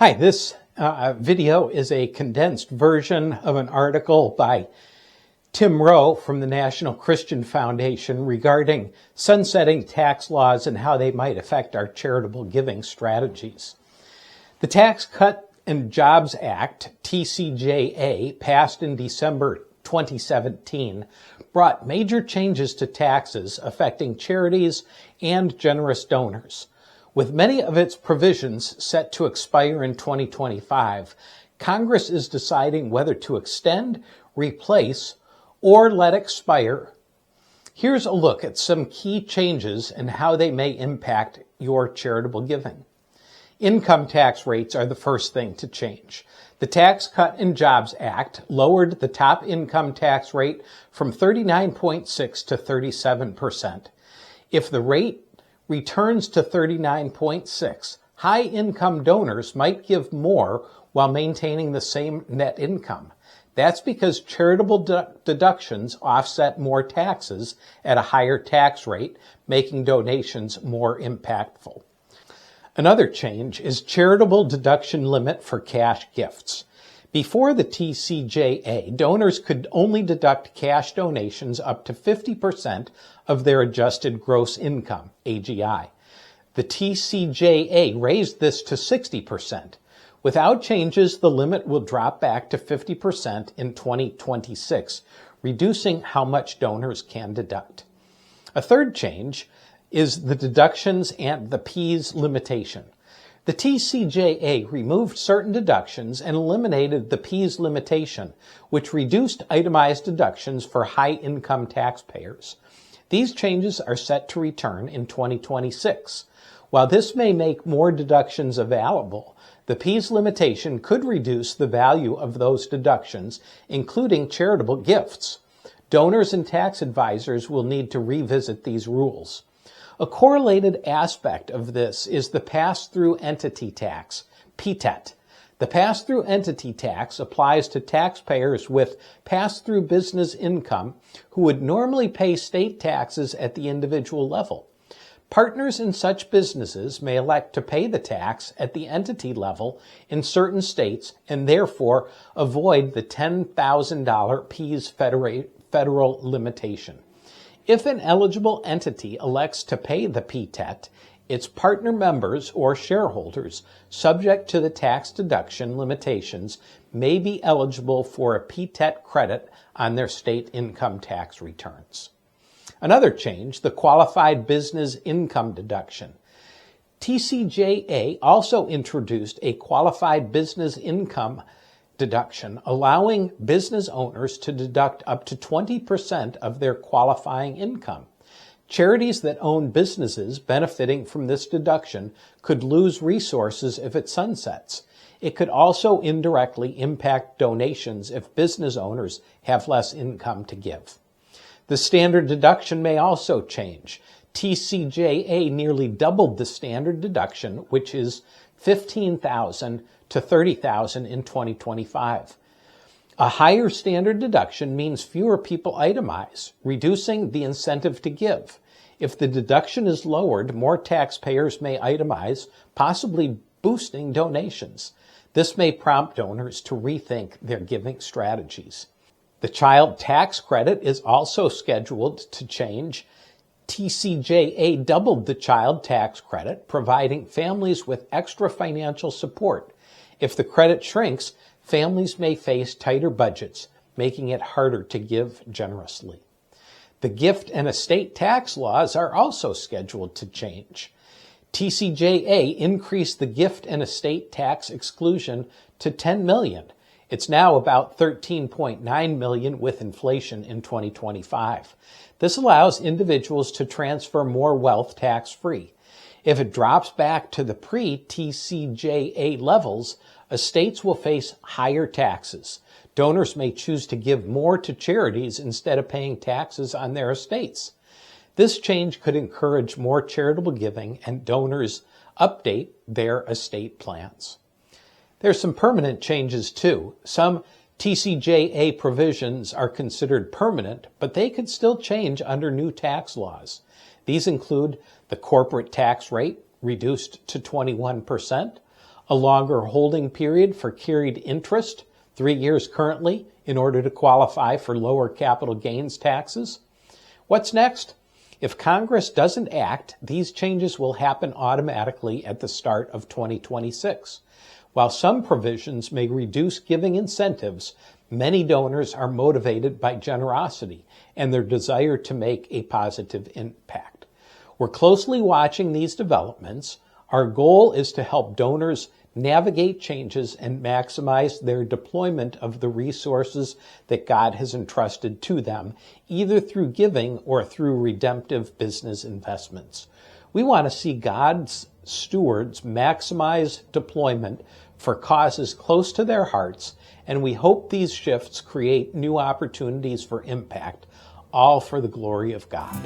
Hi, this video is a condensed version of an article by Tim Rowe from the National Christian Foundation regarding sunsetting tax laws and how they might affect our charitable giving strategies. The Tax Cut and Jobs Act, TCJA, passed in December 2017, brought major changes to taxes affecting charities and generous donors. With many of its provisions set to expire in 2025, Congress is deciding whether to extend, replace, or let expire. Here's a look at some key changes and how they may impact your charitable giving. Income tax rates are the first thing to change. The Tax Cut and Jobs Act lowered the top income tax rate from 39.6% to 37%. If the rate returns to 39.6%, high-income donors might give more while maintaining the same net income. That's because charitable deductions offset more taxes at a higher tax rate, making donations more impactful. Another change is charitable deduction limit for cash gifts. Before the TCJA, donors could only deduct cash donations up to 50% of their adjusted gross income, AGI. The TCJA raised this to 60%. Without changes, the limit will drop back to 50% in 2026, reducing how much donors can deduct. A third change is the deductions and the P's limitation. The TCJA removed certain deductions and eliminated the P's limitation, which reduced itemized deductions for high-income taxpayers. These changes are set to return in 2026. While this may make more deductions available, the P's limitation could reduce the value of those deductions, including charitable gifts. Donors and tax advisors will need to revisit these rules. A correlated aspect of this is the pass-through entity tax, PTET. The pass-through entity tax applies to taxpayers with pass-through business income who would normally pay state taxes at the individual level. Partners in such businesses may elect to pay the tax at the entity level in certain states and therefore avoid the $10,000 P's federal limitation. If an eligible entity elects to pay the PTET, its partner members or shareholders, subject to the tax deduction limitations, may be eligible for a PTET credit on their state income tax returns. Another change, the qualified business income deduction. TCJA also introduced a qualified business income deduction, allowing business owners to deduct up to 20% of their qualifying income. Charities that own businesses benefiting from this deduction could lose resources if it sunsets. It could also indirectly impact donations if business owners have less income to give. The standard deduction may also change. TCJA nearly doubled the standard deduction, which is $15,000 to $30,000 in 2025. A higher standard deduction means fewer people itemize, reducing the incentive to give. If the deduction is lowered, more taxpayers may itemize, possibly boosting donations. This may prompt donors to rethink their giving strategies. The child tax credit is also scheduled to change. TCJA doubled the child tax credit, providing families with extra financial support. If the credit shrinks, families may face tighter budgets, making it harder to give generously. The gift and estate tax laws are also scheduled to change. TCJA increased the gift and estate tax exclusion to $10 million. It's now about $13.9 million with inflation in 2025. This allows individuals to transfer more wealth tax-free. If it drops back to the pre-TCJA levels, estates will face higher taxes. Donors may choose to give more to charities instead of paying taxes on their estates. This change could encourage more charitable giving and donors update their estate plans. There's some permanent changes too. Some TCJA provisions are considered permanent, but they could still change under new tax laws. These include the corporate tax rate reduced to 21%, a longer holding period for carried interest, 3 years currently, in order to qualify for lower capital gains taxes. What's next? If Congress doesn't act, these changes will happen automatically at the start of 2026. While some provisions may reduce giving incentives, many donors are motivated by generosity and their desire to make a positive impact. We're closely watching these developments. Our goal is to help donors navigate changes and maximize their deployment of the resources that God has entrusted to them, either through giving or through redemptive business investments. We want to see God's stewards maximize deployment for causes close to their hearts, and we hope these shifts create new opportunities for impact, all for the glory of God.